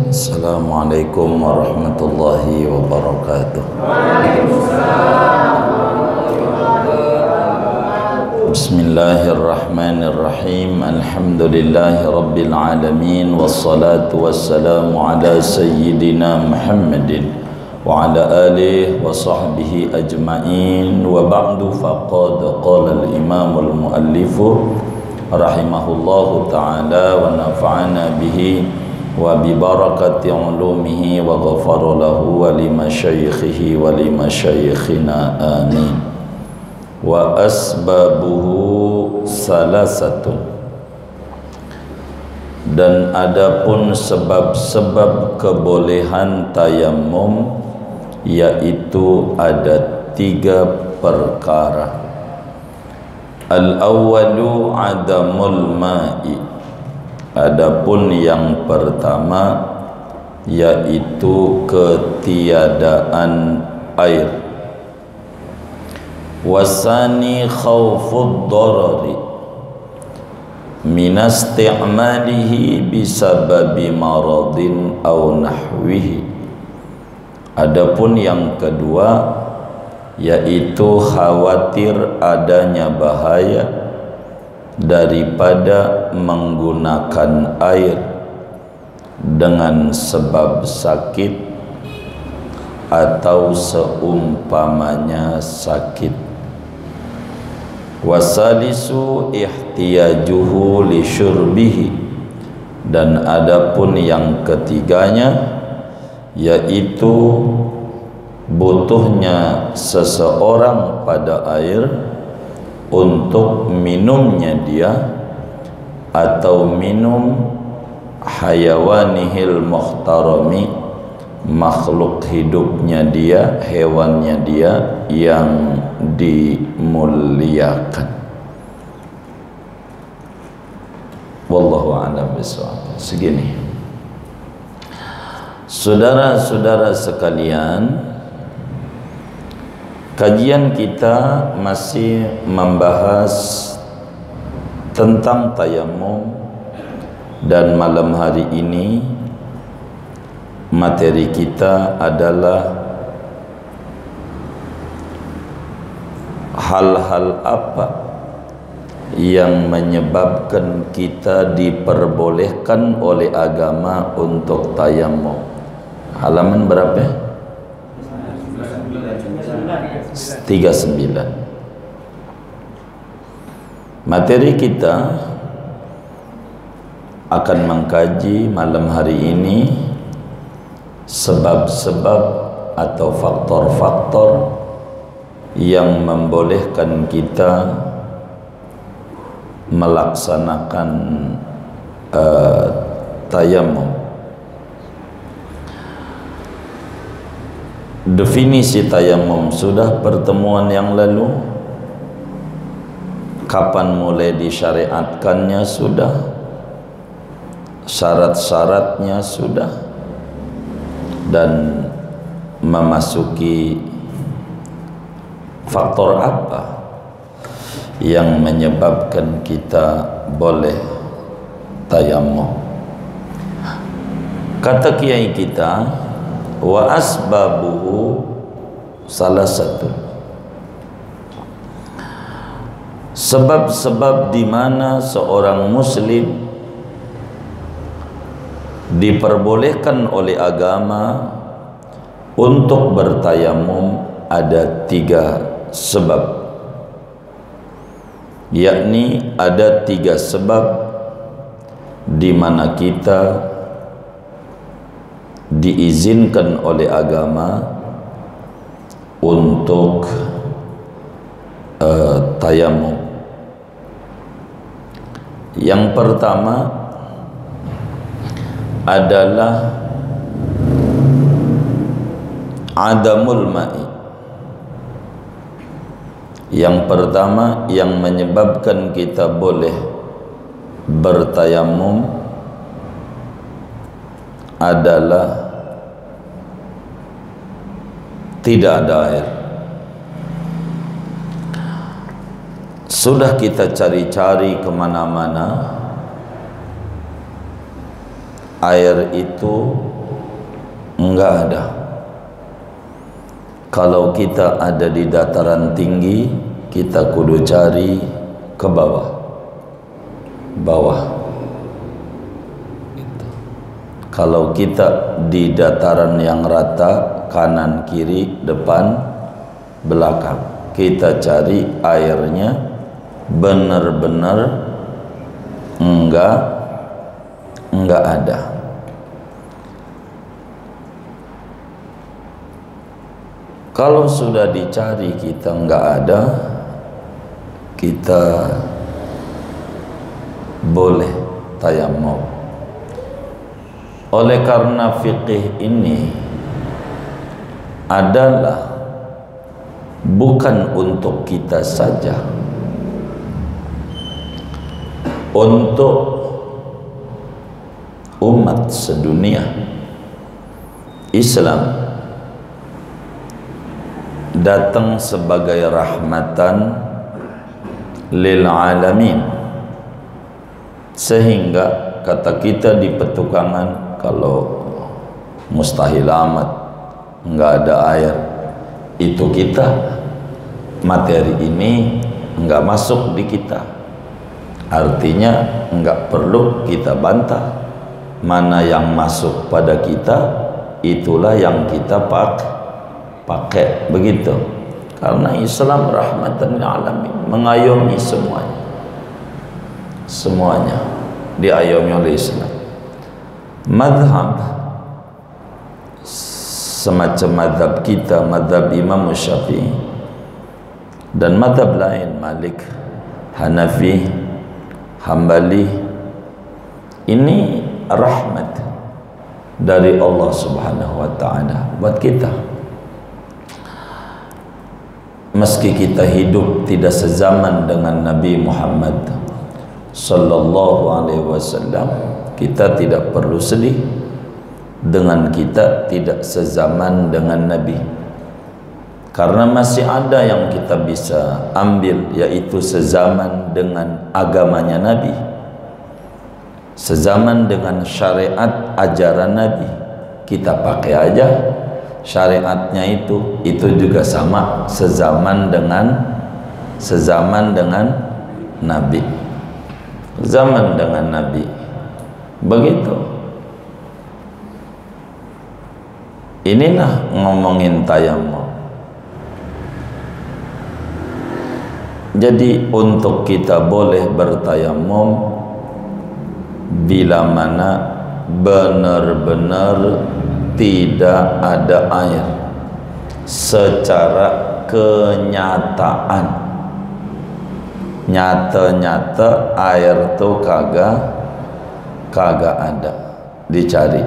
Assalamualaikum warahmatullahi wabarakatuh. Bismillahirrahmanirrahim. Alhamdulillahi rabbil alamin. Wassalatu wassalamu ala sayyidina Muhammadin wa ala alihi wa sahbihi ajma'in. Wa ba'du, faqad qala al-imam al-muallifu rahimahullahu ta'ala wa nafa'ana bihi wa bi barakati ulumihi wa ghafara lahu wa li masyaikhihi wa li masyaikhina amin. Wa asbabuhu salasatun, dan adapun sebab-sebab kebolehan tayammum yaitu ada 3 perkara. Al-awwalu adamul ma'i, adapun yang pertama yaitu ketiadaan air. Wasani khawfud darari minasti'malihi bisababi maradin aw nahwihi, adapun yang kedua yaitu khawatir adanya bahaya daripada menggunakan air dengan sebab sakit atau seumpamanya sakit. Wasalisu ihtiyajuhu li syurbihi, dan adapun yang ketiganya yaitu butuhnya seseorang pada air untuk minumnya dia atau minum hayawanihil muhtarami, makhluk hidupnya dia, hewannya dia yang dimuliakan. Wallahu a'lam bishawab. Segini, saudara-saudara sekalian, kajian kita masih membahas tentang tayammum, dan malam hari ini materi kita adalah hal-hal apa yang menyebabkan kita diperbolehkan oleh agama untuk tayammum. Halaman berapa? 39. Materi kita akan mengkaji malam hari ini sebab-sebab atau faktor-faktor yang membolehkan kita melaksanakan tayammum. Definisi tayamum sudah pertemuan yang lalu. Kapan mulai disyariatkannya sudah. Syarat-syaratnya sudah. Dan memasuki faktor apa yang menyebabkan kita boleh tayamum. Kata kiai kita, wa asbabuhu salah satu sebab-sebab di mana seorang muslim diperbolehkan oleh agama untuk bertayamum ada 3 sebab, yakni ada 3 sebab di mana kita diizinkan oleh agama untuk tayamum. Yang pertama adalah adamul ma'i. Yang pertama yang menyebabkan kita boleh bertayamum adalah tidak ada air. Sudah kita cari-cari kemana-mana, air itu enggak ada. Kalau kita ada di dataran tinggi, kita kudu cari ke bawah. Kalau kita di dataran yang rata, kanan, kiri, depan, belakang, kita cari airnya benar-benar enggak ada. Kalau sudah dicari kita enggak ada, kita boleh tayamum. Oleh karena fikih ini adalah bukan untuk kita saja, untuk umat sedunia. Islam datang sebagai rahmatan lil alamin, sehingga kata kita di petukangan, kalau mustahil amat enggak ada air, itu kita materi ini enggak masuk di kita. Artinya enggak perlu kita bantah. Mana yang masuk pada kita, itulah yang kita pakai, begitu. Karena Islam rahmatan lil alamin, mengayomi semuanya diayomi oleh Islam. Madhab semacam madhab kita, madhab Imam Syafi'i dan madhab lain, Malik, Hanafi, Hambali, ini rahmat dari Allah Subhanahu wa ta'ala buat kita. Meski kita hidup tidak sezaman dengan Nabi Muhammad sallallahu alaihi wasallam, kita tidak perlu sedih dengan kita tidak sezaman dengan Nabi, karena masih ada yang kita bisa ambil, yaitu sezaman dengan agamanya Nabi, sezaman dengan syariat ajaran Nabi. Kita pakai aja syariatnya itu juga sama, sezaman dengan Nabi, zaman dengan Nabi, begitu. Inilah ngomongin tayamum. Jadi untuk kita boleh bertayamum bila mana benar-benar tidak ada air secara kenyataan, nyata-nyata air tuh kagak ada, dicari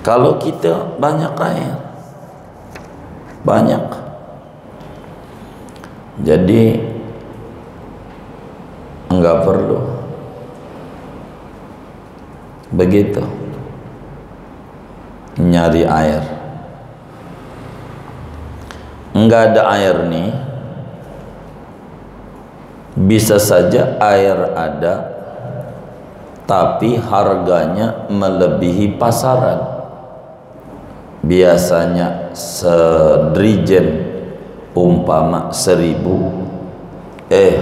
Kalau kita banyak air, banyak, jadi enggak perlu begitu nyari air. Enggak ada air nih, bisa saja air ada tapi harganya melebihi pasaran. Biasanya sedrijen umpama 1.000,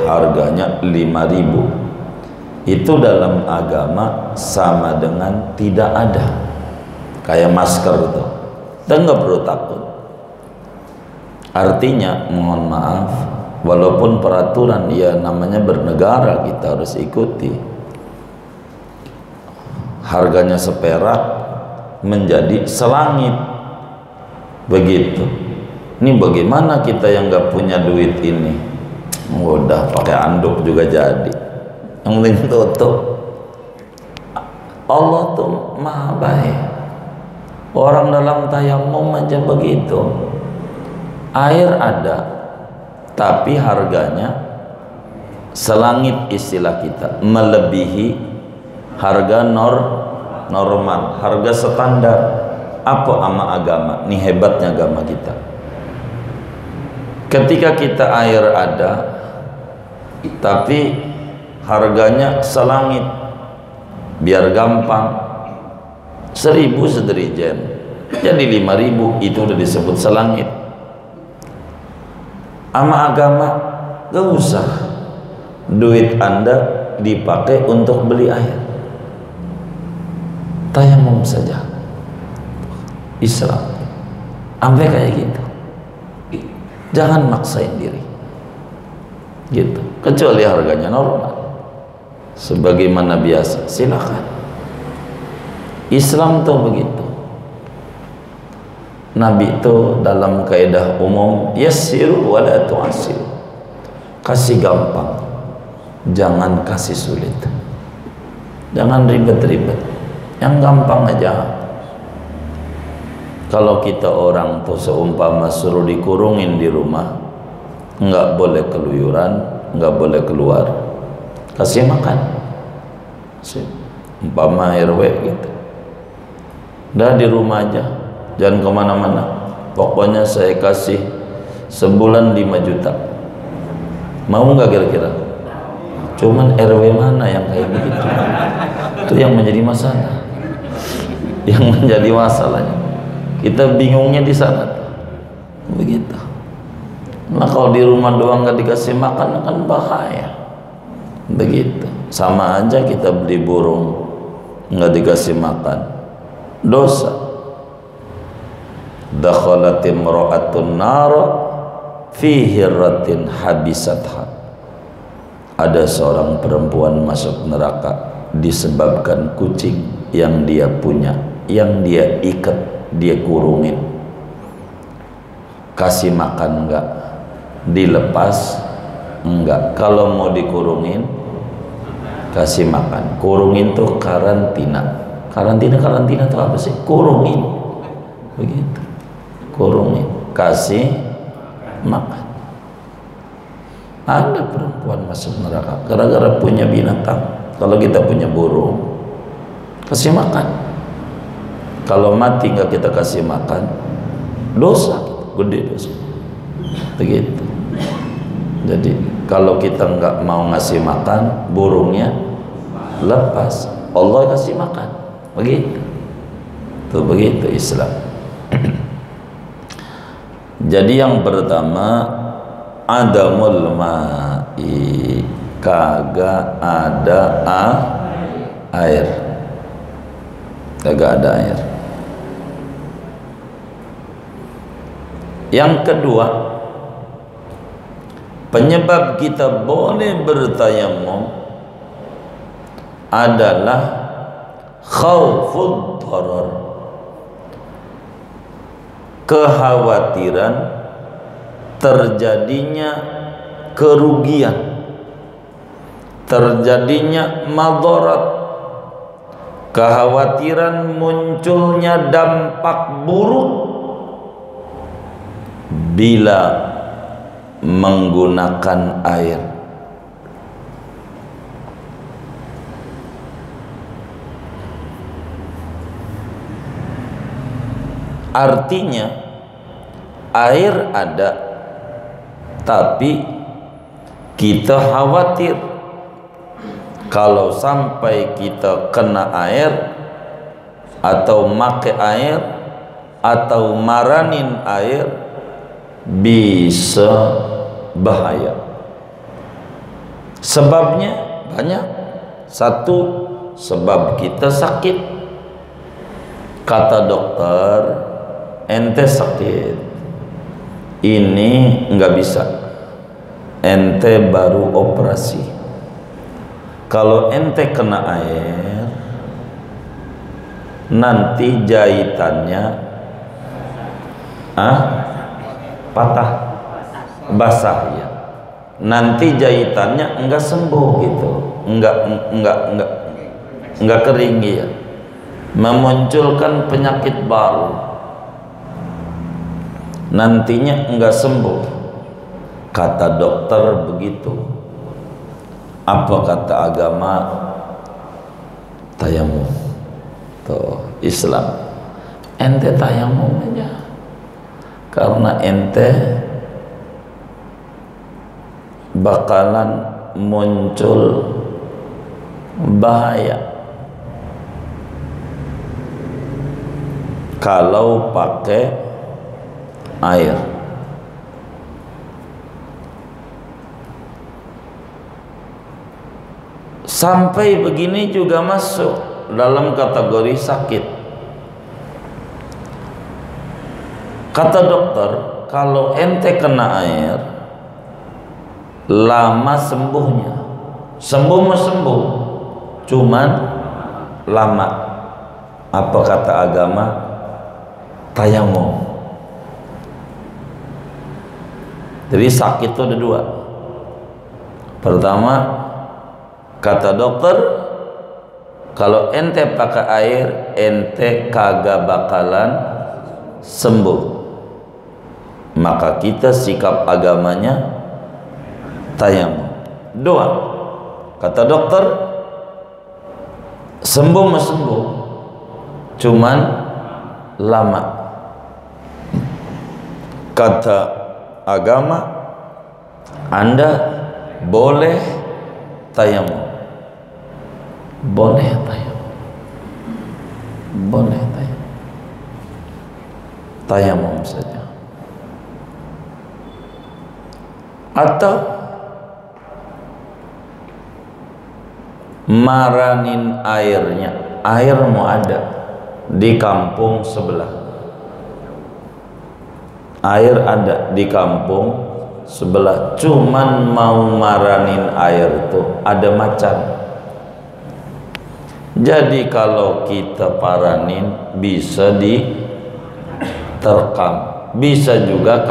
harganya 5.000. Itu dalam agama sama dengan tidak ada. Kayak masker itu, dan nggak perlu takut. Artinya mohon maaf, walaupun peraturan ya namanya bernegara, kita harus ikuti. Harganya seperak menjadi selangit, begitu. Ini bagaimana kita yang nggak punya duit ini? Udah pakai anduk juga jadi, yang penting tutup. Allah tuh maha baik. Orang dalam tayamum aja begitu, air ada tapi harganya selangit, istilah kita, melebihi harga normal, harga standar. Apa ama agama? Ini hebatnya agama kita. Ketika kita air ada tapi harganya selangit, biar gampang, 1.000 sedrijen jadi 5.000, itu udah disebut selangit. Ama agama gak usah duit Anda dipakai untuk beli air, tayamum saja. Islam sampai kayak gitu, jangan maksain diri gitu, kecuali harganya normal sebagaimana biasa, silakan. Islam tuh begitu. Nabi itu dalam kaidah umum, yassiru wa la tu'assir, kasih gampang, jangan kasih sulit, jangan ribet-ribet, yang gampang aja. Kalau kita orang tuh seumpama suruh dikurungin di rumah, nggak boleh keluyuran, nggak boleh keluar, kasih makan, umpama RW gitu, udah di rumah aja, jangan kemana-mana. Pokoknya saya kasih sebulan 5 juta, mau nggak kira-kira? Cuman RW mana yang kayak begitu? Itu yang menjadi masalah, yang menjadi masalahnya. Kita bingungnya di sana begitu. Nah kalau di rumah doang nggak dikasih makan kan bahaya, begitu. Sama aja kita beli burung nggak dikasih makan, dosa. Dakhalatim ra'atun nara fi hirratin habisatha. Ada seorang perempuan masuk neraka disebabkan kucing yang dia punya, yang dia ikat, dia kurungin. Kasih makan enggak, dilepas enggak. Kalau mau dikurungin kasih makan. Kurungin tuh karantina. Karantina tuh apa sih? Kurungin, begitu. Kurungin, kasih makan. Ada perempuan masuk neraka gara-gara punya binatang. Kalau kita punya burung, kasih makan. Kalau mati nggak kita kasih makan, dosa, gede dosa. Begitu. Jadi kalau kita nggak mau ngasih makan burungnya, lepas, Allah kasih makan. Begitu. Tuh begitu Islam. Jadi yang pertama, adamul ma'i, kagak ada air, kagak ada air. Yang kedua, penyebab kita boleh bertayamum adalah khaufud dharar, kekhawatiran terjadinya kerugian, terjadinya madarat, kekhawatiran munculnya dampak buruk bila menggunakan air. Artinya air ada, tapi kita khawatir kalau sampai kita kena air atau make air atau maranin air bisa bahaya. Sebabnya banyak. Satu, sebab kita sakit. Kata dokter, ente sakit, ini nggak bisa, ente baru operasi. Kalau ente kena air, nanti jahitannya patah, basah ya. Nanti jahitannya enggak sembuh gitu, enggak kering ya, memunculkan penyakit baru, nantinya enggak sembuh. Kata dokter begitu. Apa kata agama? Tayamum. Tuh Islam, ente tayamum aja, karena ente bakalan muncul bahaya kalau pakai air. Sampai begini juga masuk dalam kategori sakit. Kata dokter, kalau ente kena air, lama sembuhnya. Sembuh mah sembuh, cuman lama. Apa kata agama? Tayamum. Jadi sakit itu ada dua. Pertama, kata dokter, kalau ente pakai air, ente kagak bakalan sembuh. Maka kita sikap agamanya tayamum. Dua, kata dokter, sembuh mah sembuh, cuman lama. Kata agama, Anda boleh tayamum. Boleh tayamum. Boleh tayamum. Tayamum saja. Atau maranin airnya. Air mau ada di kampung sebelah. Air ada di kampung sebelah, cuman mau maranin air itu ada macan. Jadi kalau kita paranin bisa diterkam, bisa juga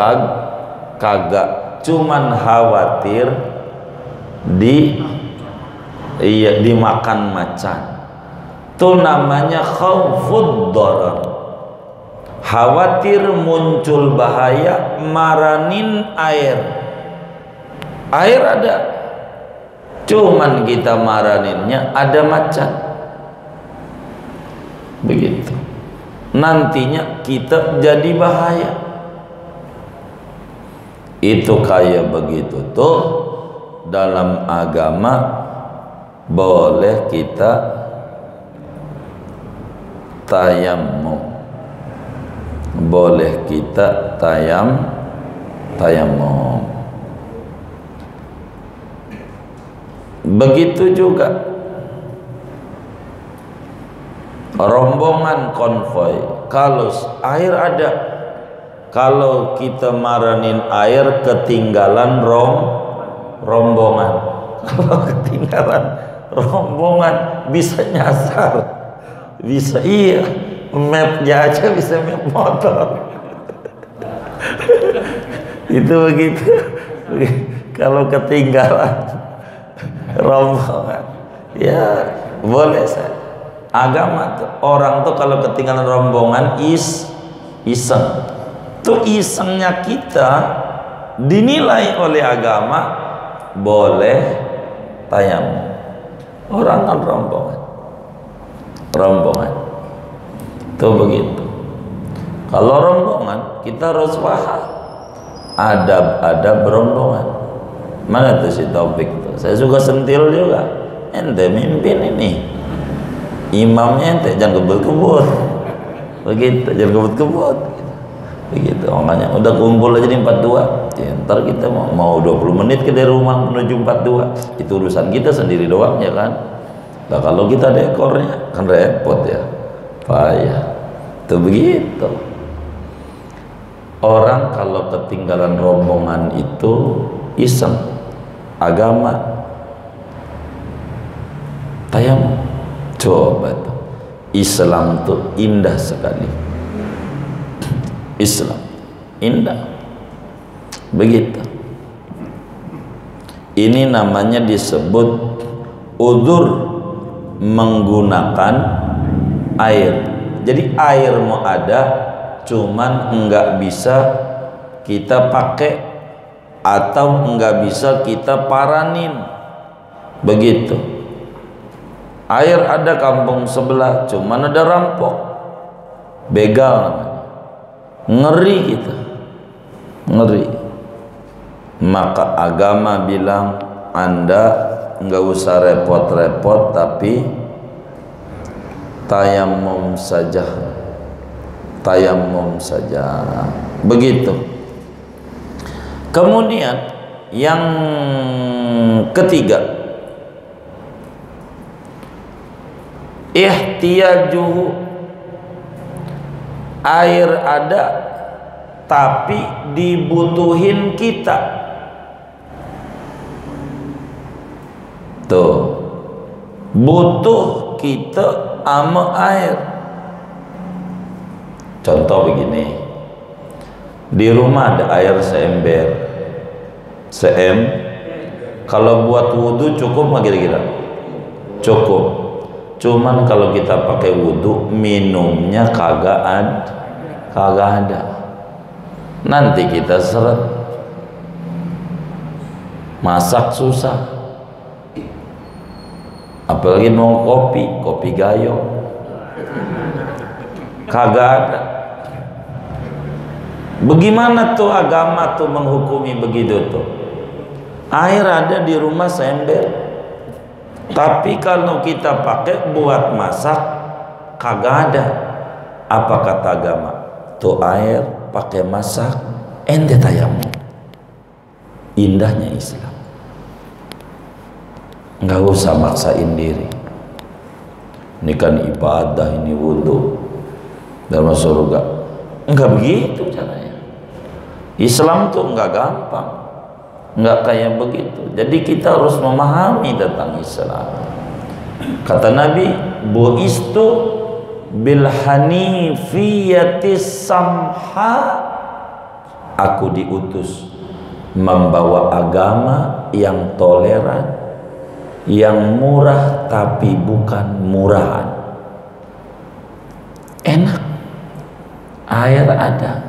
kagak, cuman khawatir dimakan macan. Itu namanya khaufud darar. Khawatir muncul bahaya, maranin air. Air ada, cuman kita maraninnya ada macan. Begitu. Nantinya kita jadi bahaya. Itu kayak begitu tuh. Dalam agama boleh kita tayamum. Boleh kita tayamum. Begitu juga rombongan konvoi, kalau air ada, kalau kita maranin air ketinggalan rombongan. Kalau ketinggalan rombongan bisa nyasar, bisa iya, mapnya aja bisa map motor. Itu begitu. Kalau ketinggalan rombongan, ya boleh saya. Agama tuh, orang tuh kalau ketinggalan rombongan iseng. Tuh isengnya kita dinilai oleh agama boleh tayamum. Orang kan rombongan tuh begitu. Kalau rombongan kita harus paham adab rombongan. Mana tuh si Taufik tuh, saya suka sentil juga. Ente mimpin ini, imamnya ente jangan kebut-kebut begitu, jangan kebut-kebut begitu. Makanya udah kumpul aja di 42 ya, ntar kita mau 20 menit ke dari rumah menuju 42, itu urusan kita sendiri doang ya kan. Nah kalau kita ada ekornya kan repot ya, payah tuh begitu. Orang kalau ketinggalan rombongan itu iseng, agama tayamum. Coba tuh, Islam tuh indah sekali. Islam indah begitu. Ini namanya disebut udzur menggunakan air. Jadi air mau ada, cuman enggak bisa kita pakai atau enggak bisa kita paranin begitu. Air ada kampung sebelah, cuman ada rampok, begal namanya. Ngeri kita, ngeri. Maka agama bilang Anda enggak usah repot-repot, tapi tayamum saja, tayamum saja begitu. Kemudian yang ketiga, ihtiyajuhu, air ada tapi dibutuhin kita. Tuh, butuh kita ama air. Contoh begini, di rumah ada air seember, kalau buat wudhu cukup nggak kira-kira? Cukup. Cuman kalau kita pakai wudhu, minumnya kagak ada. Nanti kita seret, masak susah. Apalagi mau kopi gayo, kagak ada. Bagaimana tuh agama tuh menghukumi begitu tuh? Air ada di rumah seember, tapi kalau kita pakai buat masak kagak ada. Apa kata agama? Tuh air pakai masak, ente tayamum. Indahnya Islam. Nggak usah maksain diri. Ini kan ibadah, ini wudhu dalam surga. Enggak begitu caranya. Islam tuh nggak gampang, nggak kayak begitu. Jadi kita harus memahami tentang Islam. Kata Nabi, bu'istu bil hanifiyatis samha, aku diutus membawa agama yang toleran, yang murah tapi bukan murahan. Enak, air ada,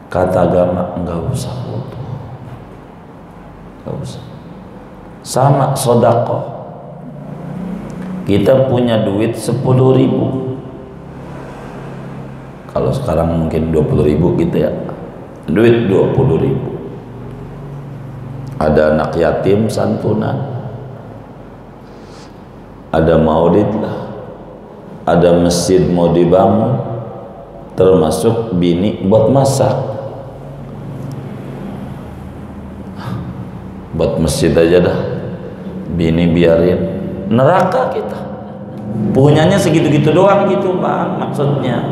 kata agama enggak usah wudu, enggak usah. Sama sedekah, kita punya duit 10.000, kalau sekarang mungkin 20.000 gitu ya, duit 20.000. Ada anak yatim santunan, ada maulid lah, ada masjid mau dibangun, termasuk bini buat masak, buat masjid aja dah, bini biarin. Neraka kita punyanya segitu-gitu doang gitu bang, maksudnya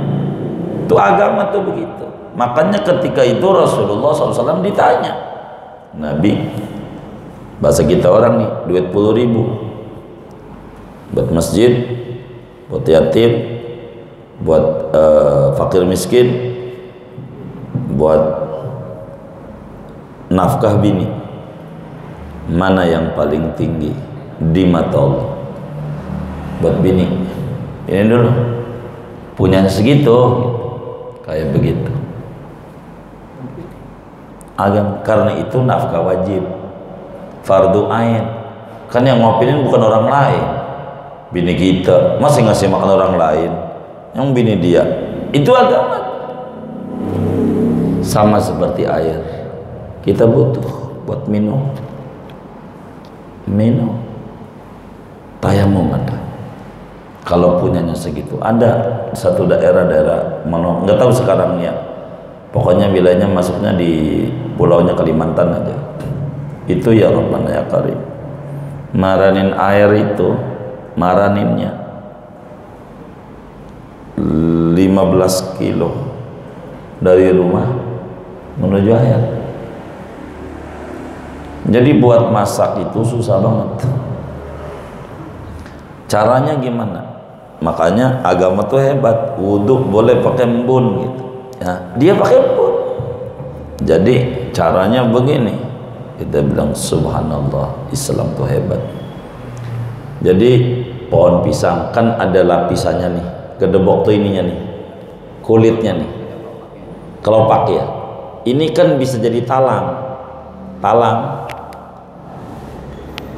itu agama tuh begitu. Makanya ketika itu Rasulullah SAW ditanya, Nabi, bahasa kita orang nih, duit 10.000 buat masjid, buat yatim, buat fakir miskin, buat nafkah bini, mana yang paling tinggi di mata Allah? Buat bini ini dulu punyanya segitu, kayak begitu. Karena itu nafkah wajib, fardu ain. Kan yang ngopinin bukan orang lain, bini kita, masih ngasih makan orang lain, yang bini dia. Itu agama. Sama seperti air, kita butuh buat minum. Tayamum ada. Kalau punyanya segitu, ada satu daerah mana, nggak tahu sekarang ya. Pokoknya wilayahnya masuknya di pulaunya Kalimantan aja. Itu ya Rabbana ya Karim. Maranin air itu, maraninnya 15 kilo dari rumah menuju air. Jadi buat masak itu susah banget. Caranya gimana? Makanya agama tuh hebat. Wudhu boleh pakai embun gitu. Ya, dia pakai embun. Jadi caranya begini. Kita bilang subhanallah, Islam tuh hebat. Jadi pohon pisang kan ada lapisannya nih, gedebok tuh ininya nih, kulitnya nih, kelopak ya. Ini kan bisa jadi talang.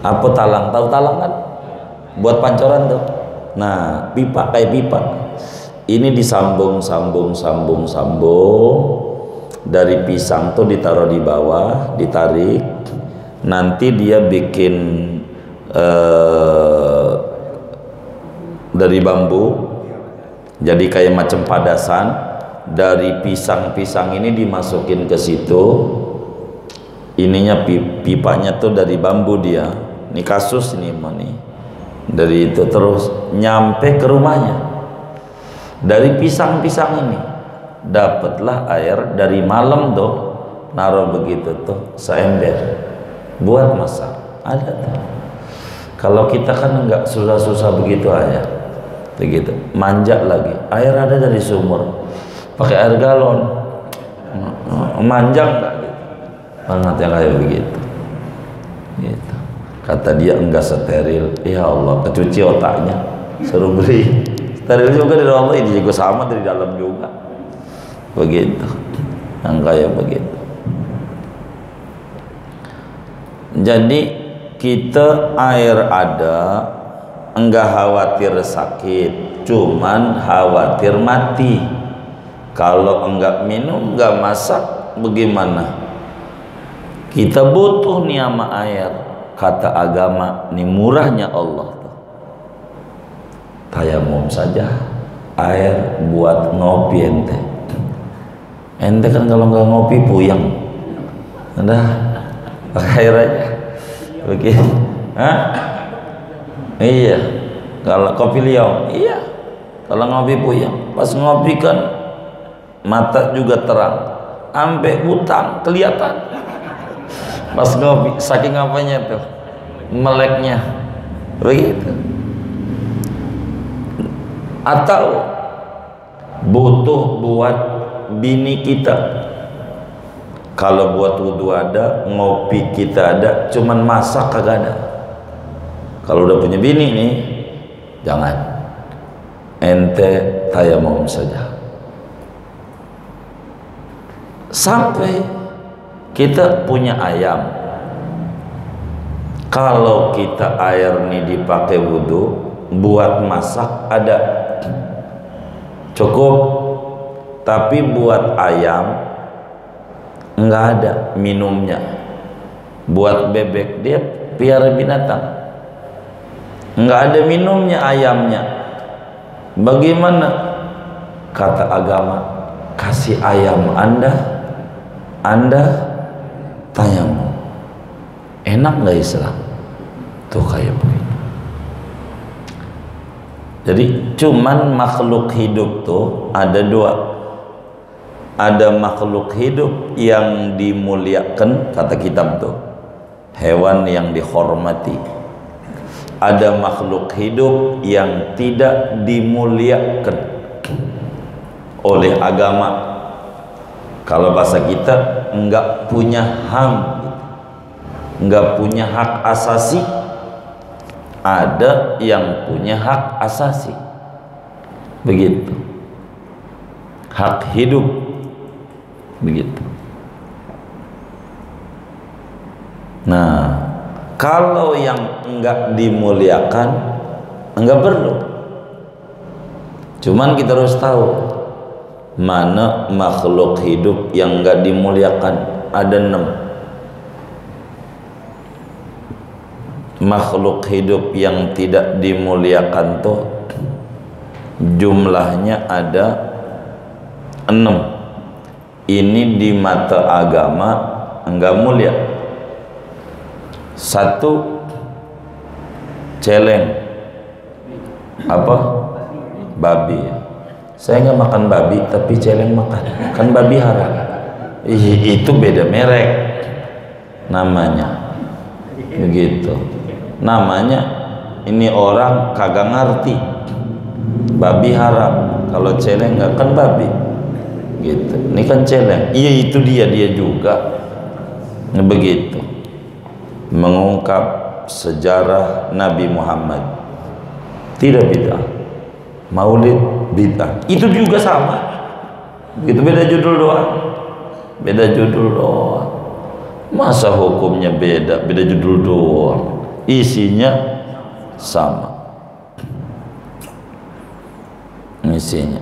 Apa talang? Tahu talang kan? Buat pancoran tuh. Nah, pipa kayak pipa. Ini disambung dari pisang tuh ditaruh di bawah, ditarik. Nanti dia bikin dari bambu, jadi kayak macam padasan. Dari pisang-pisang ini dimasukin ke situ. Ininya pipanya tuh dari bambu dia. Ini kasus ini nih. Dari itu terus nyampe ke rumahnya. Dari pisang-pisang ini dapatlah air dari malam tuh, naruh begitu tuh seember buat masak. Ada tuh. Kalau kita kan enggak susah-susah begitu aja, begitu manja lagi. Air ada dari sumur, pakai air galon, manjang enggak gitu. Banget yang kayak begitu. Gitu. Kata dia enggak steril. Ya Allah, kecuci otaknya, suruh beli. Steril juga dari Allah, ini juga sama dari dalam juga. Begitu, yang kayak begitu. Jadi kita air ada, enggak khawatir sakit, cuman khawatir mati. Kalau enggak minum, enggak masak, bagaimana? Kita butuh nih sama air. Kata agama, nih murahnya Allah. Tayamum saja air buat ngopi ente. Ente kan kalau nggak ngopi puyeng. Udah pakai air aja. Begitu. Hah? Iya. Kalau kopi liau, iya. Kalau ngopi puyeng, pas ngopi kan mata juga terang. Ampe utang kelihatan. Pas ngopi, saking apanya tuh? Meleknya. Begitu. Atau butuh buat bini kita. Kalau buat wudhu ada, ngopi kita ada, cuman masak kagak ada. Kalau udah punya bini nih, jangan. Ente tayamum saja. Sampai kita punya ayam. Kalau kita air nih dipakai wudhu, buat masak ada. Cukup, tapi buat ayam nggak ada minumnya. Buat bebek, dia piara binatang, nggak ada minumnya ayamnya. Bagaimana? Kata agama, kasih ayam anda tayamum. Enak nggak Islam? Tuh kayak begitu. Jadi cuman makhluk hidup tuh ada dua. Ada makhluk hidup yang dimuliakan, kata kitab tuh, hewan yang dihormati. Ada makhluk hidup yang tidak dimuliakan oleh agama. Kalau bahasa kita, enggak punya HAM, enggak punya hak asasi. Ada yang punya hak asasi. begitu. Hak hidup begitu. Nah, kalau yang enggak dimuliakan enggak perlu. Cuman kita harus tahu mana makhluk hidup yang enggak dimuliakan. Ada 6 makhluk hidup yang tidak dimuliakan tuh jumlahnya ada 6. Ini di mata agama enggak mulia. 1, celeng. Apa? Babi. Saya nggak makan babi, tapi celeng makan. Kan babi haram. Itu beda merek namanya. Begitu. Namanya ini orang kagak ngerti. Babi haram. Kalau celeng nggak, kan babi. Gitu. Ini kan celeng. Iya, itu dia juga. Begitu. Mengungkap sejarah Nabi Muhammad. Tidak bid'ah. Maulid bid'ah. Itu juga sama. Begitu, beda judul doang. Beda judul doang. Masa hukumnya beda, beda judul doang. Isinya sama. Isinya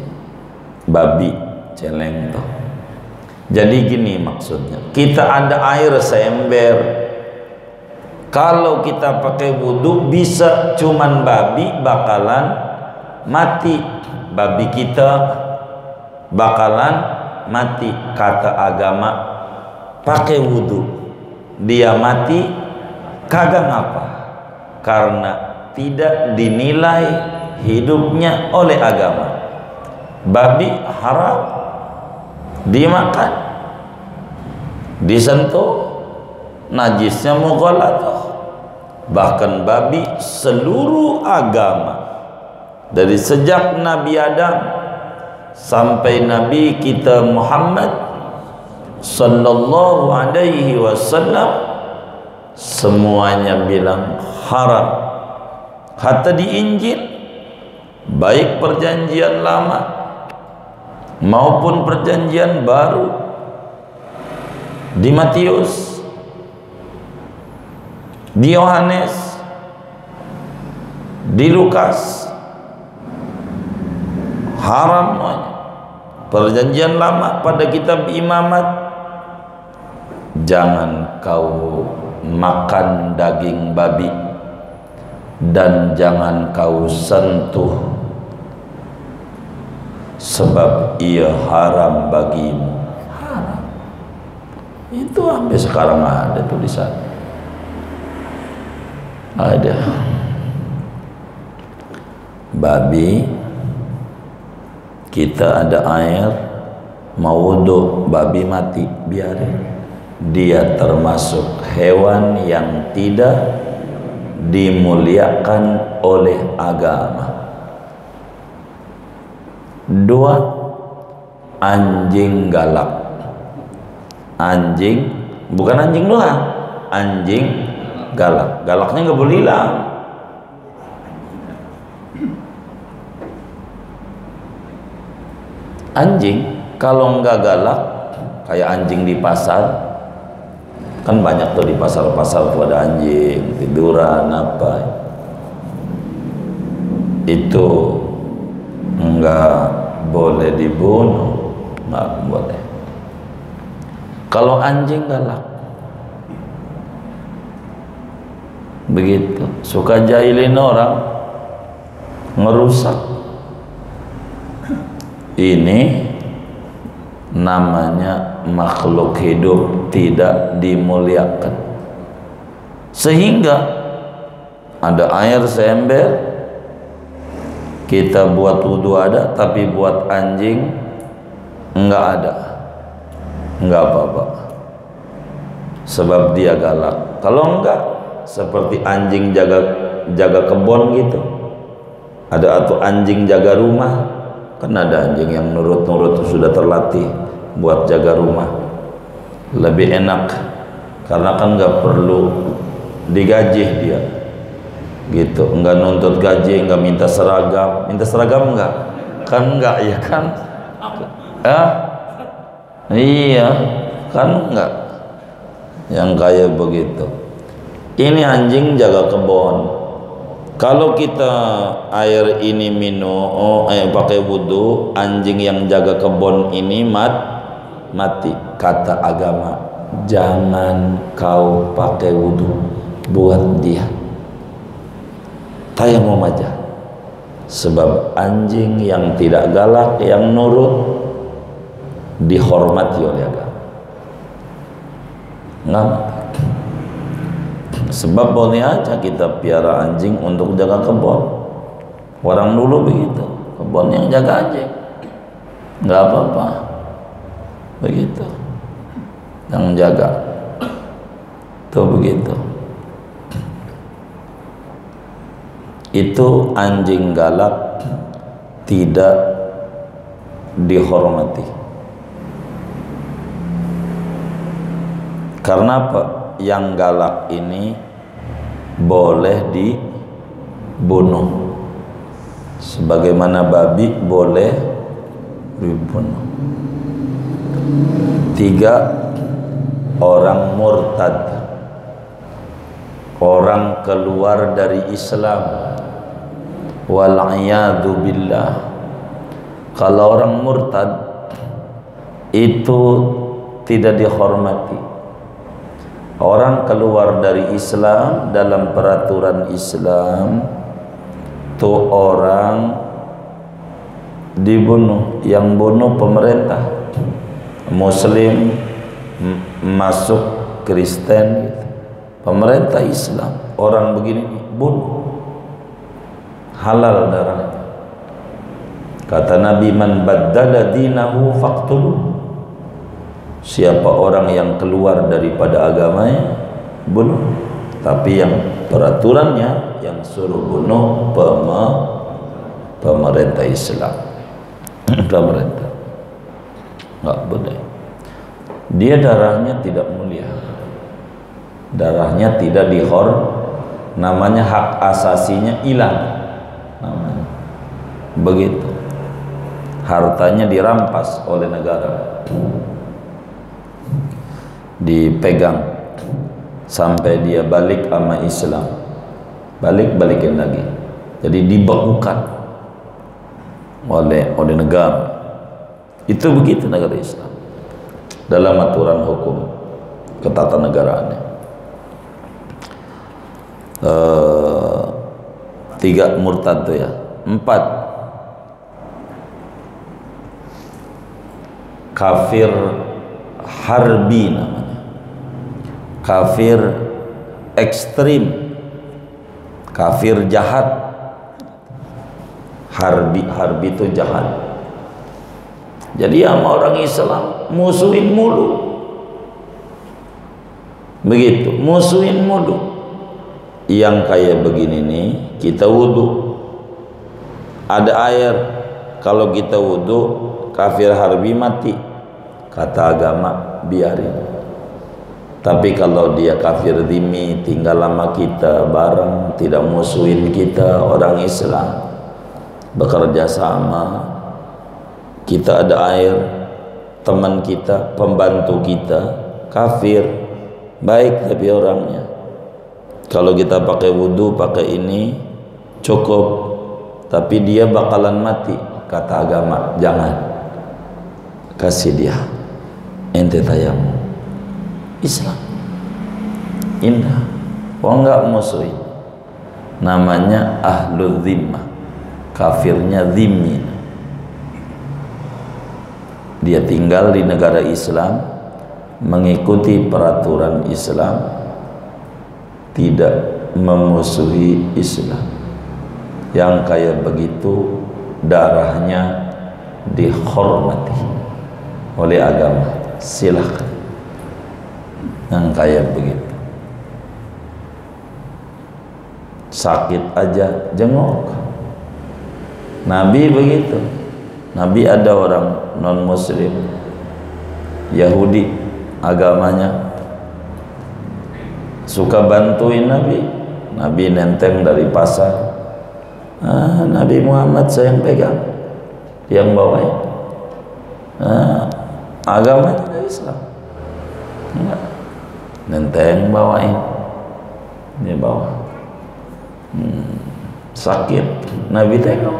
babi, celeng tuh. Jadi gini maksudnya, kita ada air seember. Kalau kita pakai wudhu bisa cuman babi bakalan mati. Babi kita bakalan mati. Kata agama pakai wudhu dia mati kagak ngapa, karena tidak dinilai hidupnya oleh agama. Babi haram dimakan, disentuh, najisnya mughaladzah. Bahkan babi seluruh agama dari sejak Nabi Adam sampai Nabi kita Muhammad sallallahu alaihi wasallam semuanya bilang haram. Hatta di Injil, baik perjanjian lama maupun perjanjian baru, di Matius, di Yohanes, di Lukas, haram semuanya. Perjanjian lama pada kitab Imamat, jangan kau makan daging babi dan jangan kau sentuh sebab ia haram bagimu. Haram. Itu sampai sekarang ada tulisan. Ada babi, kita ada air, mau wudhu, babi mati, biarin. Dia termasuk hewan yang tidak dimuliakan oleh agama. 2, anjing galak. Anjing, bukan anjing doang, anjing galak. Galaknya nggak boleh hilang. Anjing kalau nggak galak, kayak anjing di pasar, kan banyak tuh di pasar-pasar tuh ada anjing tiduran apa, itu nggak boleh dibunuh, nggak boleh. Kalau anjing galak, begitu, suka jahilin orang, ngerusak. Ini namanya makhluk hidup tidak dimuliakan. Sehingga ada air seember, kita buat wudhu ada, tapi buat anjing enggak ada, enggak apa-apa, sebab dia galak. Kalau enggak, seperti anjing jaga kebun gitu, ada atau anjing jaga rumah. Kan ada anjing yang nurut-nurut sudah terlatih buat jaga rumah, lebih enak karena kan nggak perlu digaji dia gitu, nggak nuntut gaji, nggak minta seragam. Minta seragam nggak? kan enggak ya kan? Iya kan enggak, yang kayak begitu. Ini anjing jaga kebun. Kalau kita air ini minum, pakai wudhu, anjing yang jaga kebun ini mati. Kata agama, jangan kau pakai wudhu buat dia. Tayamum aja. Sebab anjing yang tidak galak, yang nurut, dihormati oleh agama. Nggak. Sebab boleh aja kita piara anjing untuk jaga kebun. Orang dulu begitu, kebun yang jaga anjing, nggak apa-apa, begitu. Yang jaga, tuh begitu. Itu anjing galak tidak dihormati. Karena apa? Yang galak ini boleh dibunuh, sebagaimana babi boleh dibunuh. 3, orang murtad, orang keluar dari Islam, wal'iyadu billah. Kalau orang murtad itu tidak dihormati. Orang keluar dari Islam dalam peraturan Islam, tuh orang dibunuh. Yang bunuh pemerintah. Muslim masuk Kristen gitu. Pemerintah Islam, orang begini bunuh, halal darahnya. Kata Nabi, man baddala dinahu faqtuluh. Siapa orang yang keluar daripada agamanya, bunuh. Tapi yang peraturannya yang suruh bunuh pemerintah Islam. Pemerintah nggak boleh. Dia darahnya tidak mulia, darahnya tidak namanya hak asasinya hilang, namanya begitu. Hartanya dirampas oleh negara, dipegang sampai dia balik sama Islam, balikin lagi, jadi dibekukan oleh negara. Itu begitu negara Islam dalam aturan hukum ketatanegaraan. 3 murtad tuh ya. 4 kafir harbi namanya, kafir ekstrim, kafir jahat. Harbi itu jahat. Jadi sama orang Islam musuhin mulu, begitu, musuhin mulu. Yang kayak begini nih, kita wudhu, ada air, kalau kita wudhu kafir harbi mati, kata agama biarin. Tapi kalau dia kafir dhimmi, tinggal lama kita bareng, tidak musuhin kita, orang Islam, bekerja sama, kita ada air, teman kita, pembantu kita kafir, baik tapi orangnya, kalau kita pakai wudhu, pakai ini cukup, tapi dia bakalan mati, kata agama jangan, kasih dia, ente tayamum. Islam indah, enggak musuhin, namanya ahlul dhimmah, kafirnya dhimmi. Dia tinggal di negara Islam, mengikuti peraturan Islam, tidak memusuhi Islam. Yang kayak begitu darahnya dihormati oleh agama, silakan. Yang kayak begitu, sakit aja jenguk. Nabi begitu. Nabi ada orang non muslim Yahudi agamanya, suka bantuin Nabi. Nenteng dari pasar, Nabi Muhammad saya yang pegang, yang bawain. Agamanya dari Islam. Enggak. Nenteng bawain. Dia bawa. Sakit, Nabi tengok.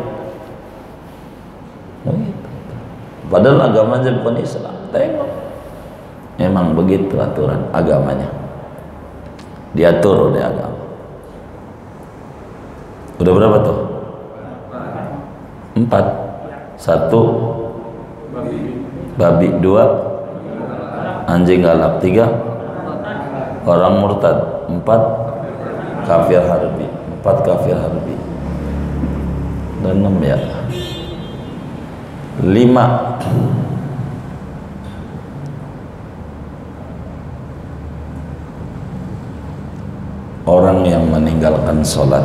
Begitu. Padahal agamanya bukan Islam. Tengok. Memang begitu aturan agamanya. Diatur oleh agama. Udah berapa tuh? 4. 1 babi, 2 anjing galak, 3 orang murtad, 4 kafir harbi, 4 kafir harbi, dan 6 ya 5 orang yang meninggalkan sholat.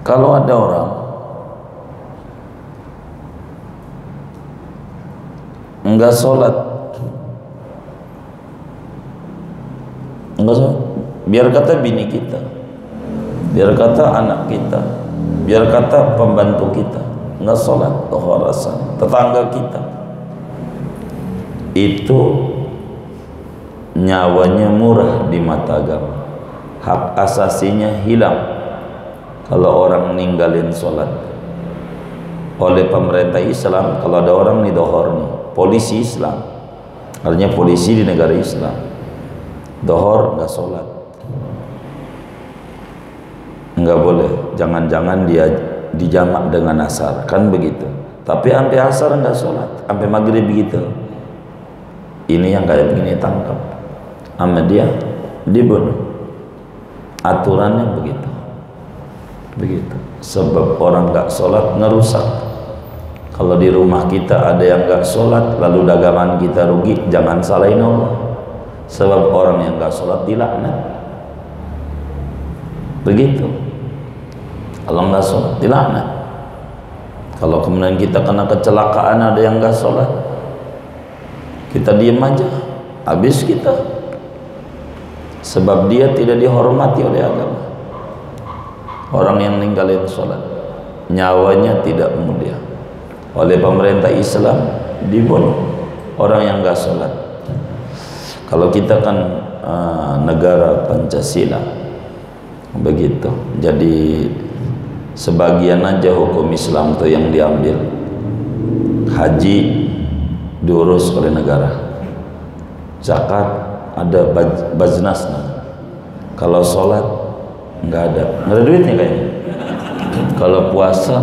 Kalau ada orang enggak sholat, biar kata bini kita, biar kata anak kita, biar kata pembantu kita, enggak sholat, keharasan, tetangga kita, itu nyawanya murah di mata agama, hak asasinya hilang. Kalau orang ninggalin sholat oleh pemerintah Islam, kalau ada orang nih dohor nih, polisi Islam, artinya polisi di negara Islam, dohor nggak sholat, nggak boleh. Jangan-jangan dia dijamak dengan asar, kan begitu. Tapi sampai asar nggak sholat, sampai maghrib begitu. Ini yang kayak begini tangkap, sama dia dibunuh. Aturannya begitu. Begitu. Sebab orang nggak sholat ngerusak. Kalau di rumah kita ada yang nggak sholat, lalu dagangan kita rugi, jangan salahin Allah. Sebab orang yang nggak sholat dilaknat. Begitu. Kalau nggak sholat dilaknat. Kalau kemudian kita kena kecelakaan ada yang nggak sholat, kita diem aja, habis kita. Sebab dia tidak dihormati oleh agama. Orang yang ninggalin sholat nyawanya tidak mulia, oleh pemerintah Islam dibunuh orang yang nggak sholat. Kalau kita kan negara Pancasila begitu, jadi sebagian aja hukum Islam tuh yang diambil. Haji diurus oleh negara, zakat ada bajnasna, kalau sholat nggak ada duitnya kayaknya. Kalau puasa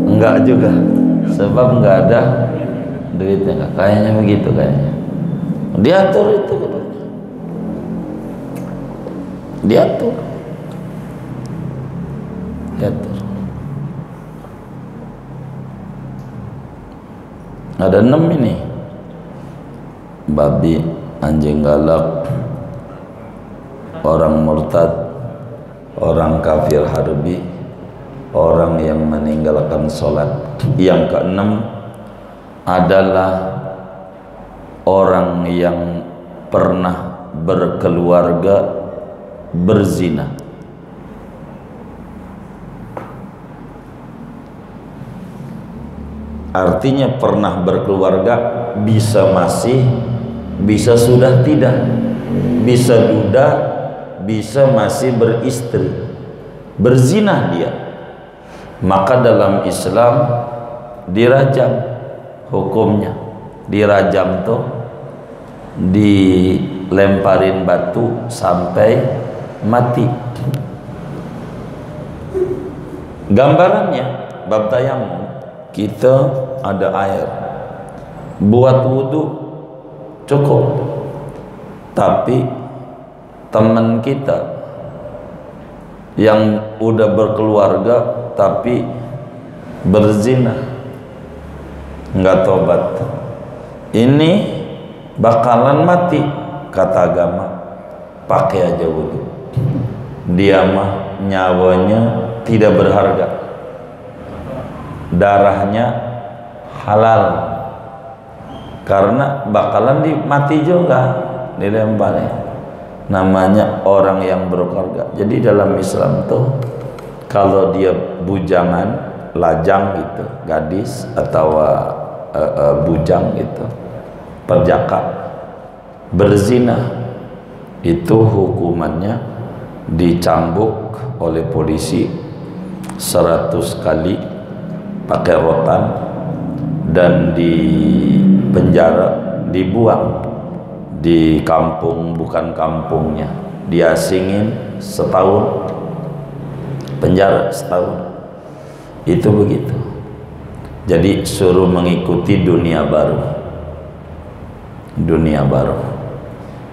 enggak juga, sebab nggak ada duitnya. Kayaknya begitu kayaknya. Diatur itu, diatur. Ada 6 ini: babi, anjing galak, orang murtad, orang kafir harbi, orang yang meninggalkan sholat. Yang keenam adalah orang yang pernah berkeluarga berzina. Artinya pernah berkeluarga, bisa masih, bisa sudah tidak, bisa duda, bisa masih beristri, berzina dia, maka dalam Islam dirajam. Hukumnya dirajam tuh dilemparin batu sampai mati. Gambarannya bab tayamum, kita ada air, buat wudhu cukup, tapi teman kita yang udah berkeluarga tapi berzina, nggak tobat, ini bakalan mati. Kata agama, pakai aja wudhu. Dia mah nyawanya tidak berharga, darahnya halal, karena bakalan mati juga, dilempar. Namanya orang yang berkeluarga. Jadi dalam Islam tuh kalau dia bujangan, lajang gitu, gadis atau bujang gitu, perjaka, berzina, itu hukumannya dicambuk oleh polisi 100 kali pakai rotan dan di penjara, dibuang di kampung bukan kampungnya, diasingin setahun, penjara setahun. Itu begitu. Jadi suruh mengikuti dunia baru, dunia baru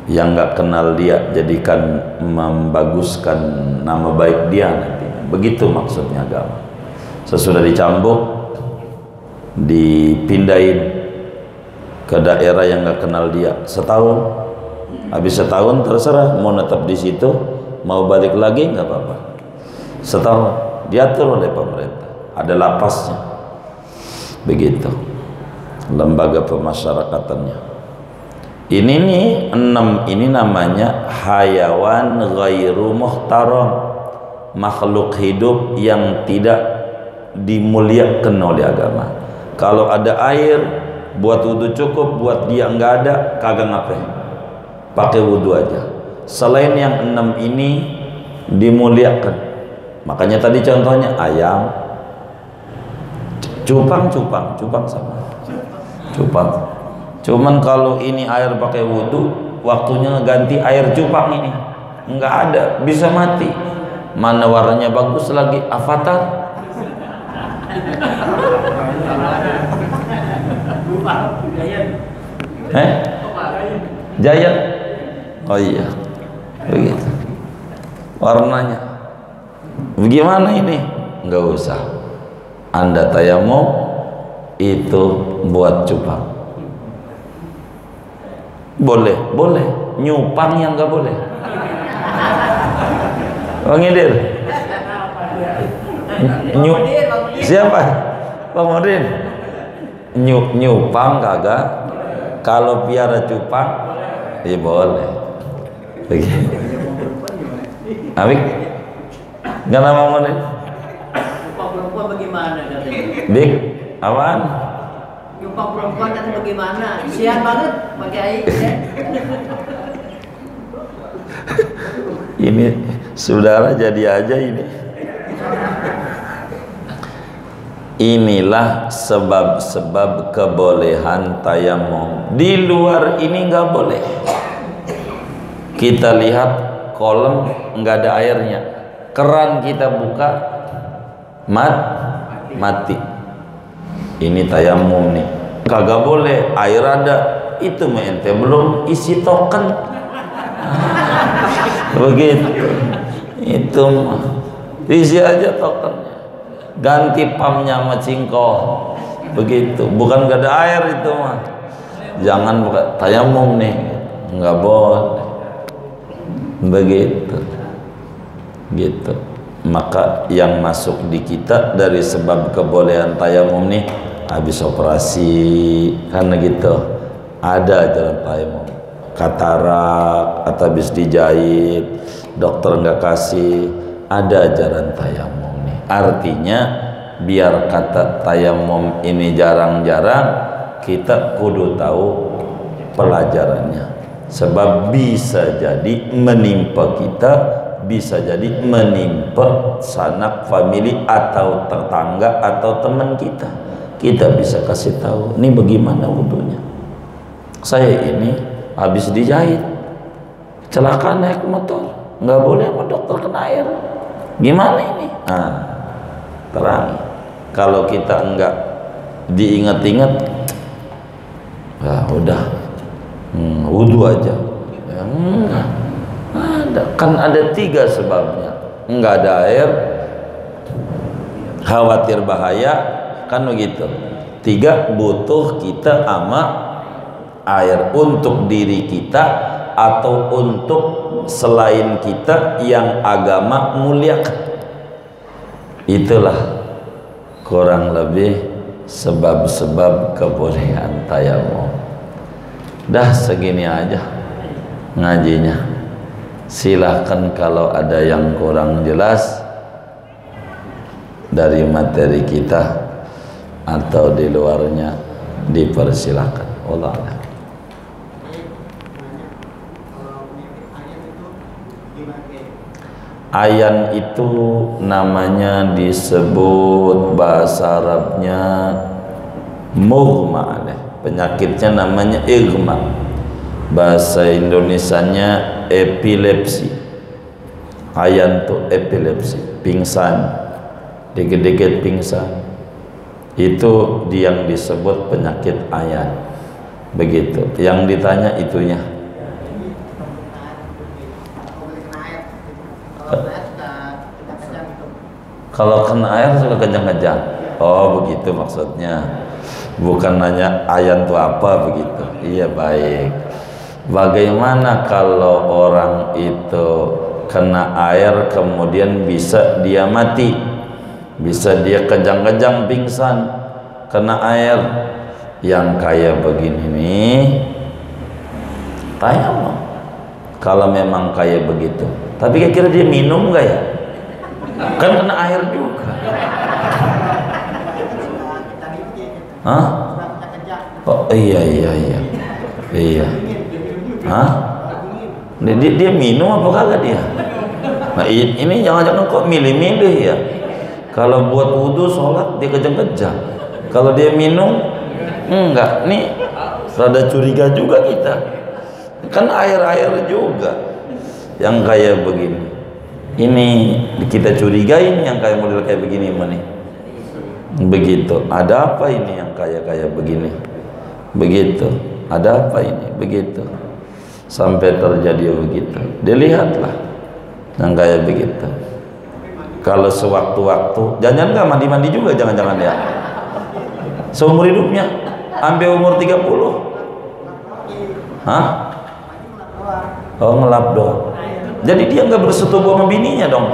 yang nggak kenal dia, jadikan membaguskan nama baik dia nanti. Begitu maksudnya agama. Sesudah dicambuk, dipindahin ke daerah yang nggak kenal dia setahun. Habis setahun terserah mau tetap di situ, mau balik lagi nggak apa-apa. Setahun diatur oleh pemerintah, ada lapasnya. Begitu lembaga pemasyarakatannya. Ini nih 6 ini namanya hayawan ghairu muhtaram, makhluk hidup yang tidak dimuliakan oleh agama. Kalau ada air buat wudhu cukup, buat dia nggak ada kagak ngapain, pakai wudhu aja. Selain yang 6 ini dimuliakan. Makanya tadi contohnya ayam, cupang sama cupang. Cuman kalau ini air pakai wudhu, waktunya ganti air cupang ini nggak ada, bisa mati. Mana warnanya bagus lagi, avatar. Giant. Oh iya, begitu warnanya. Bagaimana ini? Nggak usah. Anda tayamum itu buat cupang. Boleh, boleh. Nyupang yang nggak boleh. Bang Idir. Siapa? Bang Modin. Nyupang kagak. Kalau piara cupang, ya boleh. Begitu. Amik. Nggak nama Modin. Nyupang perempuan bagaimana katanya? Bik, apaan? Nyupang perempuan kan bagaimana? Sian banget pakai air ya. Ini saudara jadi aja ini. Inilah sebab-sebab kebolehan tayamum. Di luar ini nggak boleh. Kita lihat kolam nggak ada airnya, keran kita buka mati. Ini tayamum nih, kagak boleh. Air ada, itu ente belum isi token. Begitu. Itu mah isi aja tokennya, ganti pamnya sama cingkoh. Begitu. Bukan gak ada air itu mah, jangan buka tayamum nih, nggak boleh. Begitu. Gitu. Maka yang masuk di kita dari sebab kebolehan tayamum nih, habis operasi karena gitu ada jalan tayamum, katarak atau habis dijahit dokter nggak kasih, ada jalan tayamum nih. Artinya biar kata tayamum ini jarang-jarang, kita kudu tahu pelajarannya, sebab bisa jadi menimpa kita, bisa jadi menimpa sanak famili atau tetangga atau teman kita. Kita bisa kasih tahu, ini bagaimana wudhunya. Saya ini habis dijahit, kecelakaan naik motor, nggak boleh sama dokter kena air. Gimana ini? Nah, terang. Kalau kita enggak diingat-ingat, ya udah, wudhu aja. Ya, enggak. Ada, kan ada 3 sebabnya. Enggak ada air, khawatir bahaya, kan begitu. 3, butuh kita ama air untuk diri kita atau untuk selain kita yang agama muliakan. Itulah kurang lebih sebab-sebab kebolehan tayamum. Dah segini aja ngajinya. Silahkan kalau ada yang kurang jelas dari materi kita atau di luarnya dipersilahkan. Allah Allah. Ayan itu namanya disebut bahasa Arabnya mughma, penyakitnya namanya igma, bahasa Indonesianya epilepsi. Ayan tuh epilepsi, pingsan, dikit-dikit pingsan, itu yang disebut penyakit ayan. Begitu yang ditanya itunya. Kalau kena air suka kejang-kejang. Oh begitu maksudnya. Bukan nanya ayan itu apa begitu. Iya baik. Bagaimana kalau orang itu kena air kemudian bisa dia mati, bisa dia kejang-kejang pingsan kena air? Yang kayak begini nih tayamum. Kalau memang kayak begitu. Tapi kira-kira dia minum nggak ya? Kan kena air juga. Hah? Oh iya. Iya. Hah? Dia minum apa kagak dia? Nah ini jangan-jangan kok milih-milih ya. Kalau buat wudhu sholat dia kejang-kejang. Kalau dia minum enggak. Nih rada curiga juga kita. Kan air-air juga yang kayak begini. Ini kita curigai yang kayak model kayak begini mana? Begitu. Ada apa ini yang kayak begini? Begitu. Ada apa ini? Begitu. Sampai terjadi begitu. Dilihatlah yang kayak begitu. Kalau sewaktu-waktu, jangan nggak mandi-mandi juga, jangan-jangan ya. Seumur hidupnya, sampai umur 30. Hah? Oh ngelap doang. Jadi dia nggak bersetubuh sama bininya dong.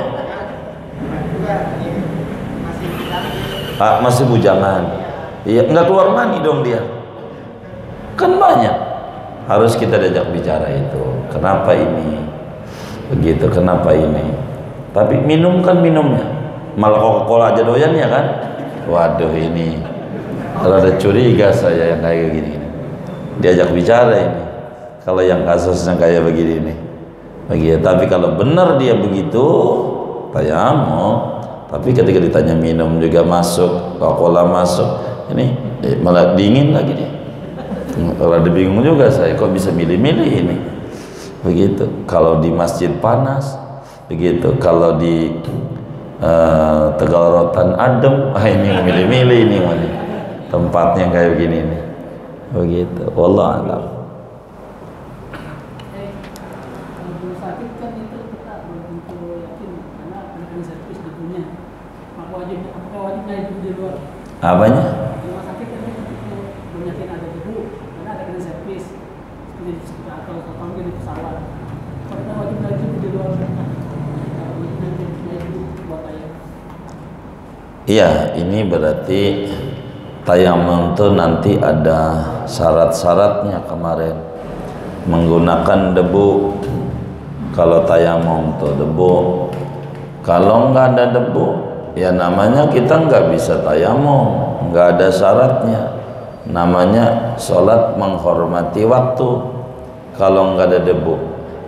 Masih bujangan. Iya, nggak keluar mani dong dia. Kan banyak. Harus kita diajak bicara itu. Kenapa ini? Begitu. Kenapa ini? Tapi minum kan minumnya. Malah Coca-Cola aja doyan ya kan? Waduh ini. Kalau ada curiga saya yang kayak gini. Diajak bicara ini. Kalau yang kasusnya kayak begini nih. Begitu. Tapi kalau benar dia begitu, tayamum. Tapi ketika ditanya minum juga masuk, Coca-Cola masuk, ini malah dingin lagi nih. Rada bingung juga saya, kok bisa milih-milih ini. Begitu. Kalau di masjid panas, begitu. Kalau di Tegal Rotan adem, ini milih-milih ini mana. Tempatnya kayak begini nih. Begitu. Wallahu a'lam. Apanya? Rumah sakit kan banyakin ada debu, karena ada kena servis, seperti di sekitar atau mungkin di pesawat. Apakah wajib ngaji di luar sana? Buat ayah. Iya, ini berarti tayamum itu nanti ada syarat-syaratnya kemarin. Menggunakan debu. Kalau tayamum itu debu. Kalau nggak ada debu, ya namanya kita nggak bisa tayamum, nggak ada syaratnya. Namanya sholat menghormati waktu. Kalau nggak ada debu,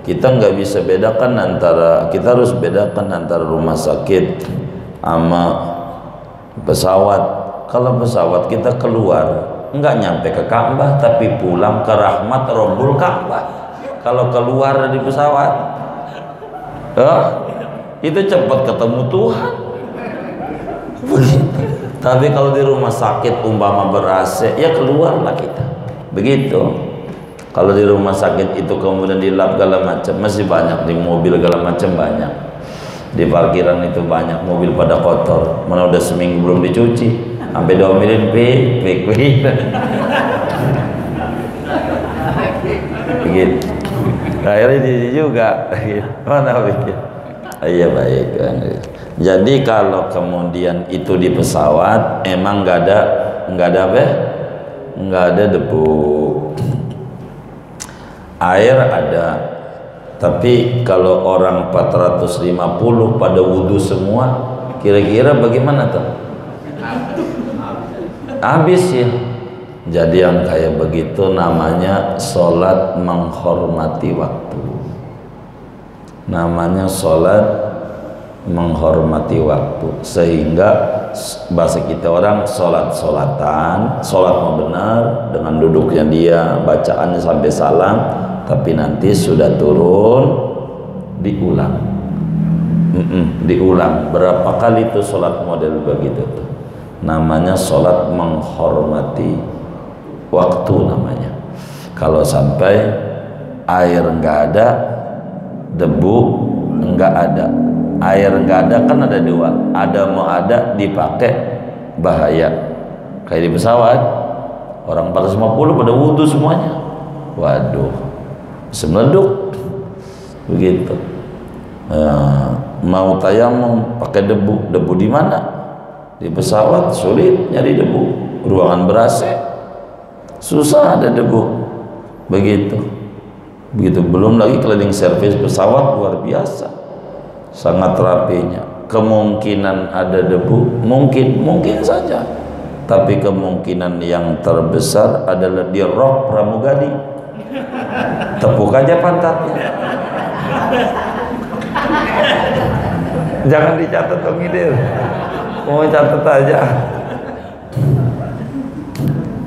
kita nggak bisa bedakan antara, kita harus bedakan antara rumah sakit sama pesawat. Kalau pesawat kita keluar, nggak nyampe ke Ka'bah, tapi pulang ke rahmat Rabbul Ka'bah. Kalau keluar dari pesawat, itu cepat ketemu Tuhan. Begitu. Tapi kalau di rumah sakit umpama ber-AC, ya keluarlah kita. Begitu. Kalau di rumah sakit itu kemudian dilap segala macam, masih banyak di mobil segala macam banyak. Di parkiran itu banyak mobil pada kotor. Mana udah seminggu belum dicuci, sampai diomelin pik. Begitu. Akhirnya di juga. Mana pikir? Iya baik. Jadi kalau kemudian itu di pesawat emang nggak ada apa? Nggak ada debu. Air ada, tapi kalau orang 450 pada wudhu semua, kira-kira bagaimana tuh? Habis ya. Jadi yang kayak begitu namanya sholat menghormati waktu. Namanya sholat menghormati waktu. Sehingga bahasa kita orang sholat-sholatan, sholat mau benar dengan duduknya dia, bacaannya sampai salam, tapi nanti sudah turun diulang. Diulang. Berapa kali itu sholat model begitu tuh? Namanya sholat menghormati waktu namanya. Kalau sampai air enggak ada, debu enggak ada, air enggak ada, kan ada dua, ada mau ada dipakai bahaya. Kayak di pesawat orang 450 pada wudhu semuanya, waduh bisa meleduk begitu. Mau tayamum pakai debu, debu di mana? Di pesawat sulit nyari debu, ruangan ber-AC susah ada debu, begitu. Belum lagi cleaning service pesawat luar biasa, sangat rapinya. Kemungkinan ada debu mungkin saja, tapi kemungkinan yang terbesar adalah di rok pramugari. Tepuk aja pantatnya. Jangan dicatat dong Idir, mau catat aja.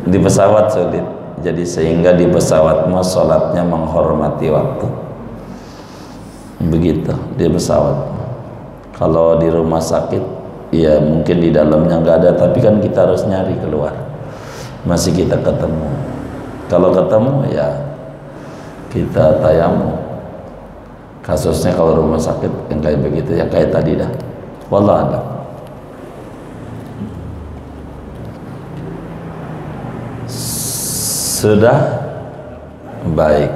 Di pesawat sulit, jadi sehingga di pesawat mau sholatnya menghormati waktu. Begitu di pesawat. Kalau di rumah sakit, ya mungkin di dalamnya nggak ada, tapi kan kita harus nyari keluar. Masih kita ketemu. Kalau ketemu ya kita tayamum. Kasusnya kalau rumah sakit yang kayak begitu ya kayak tadi dah. Wallah a'lam. Sudah baik.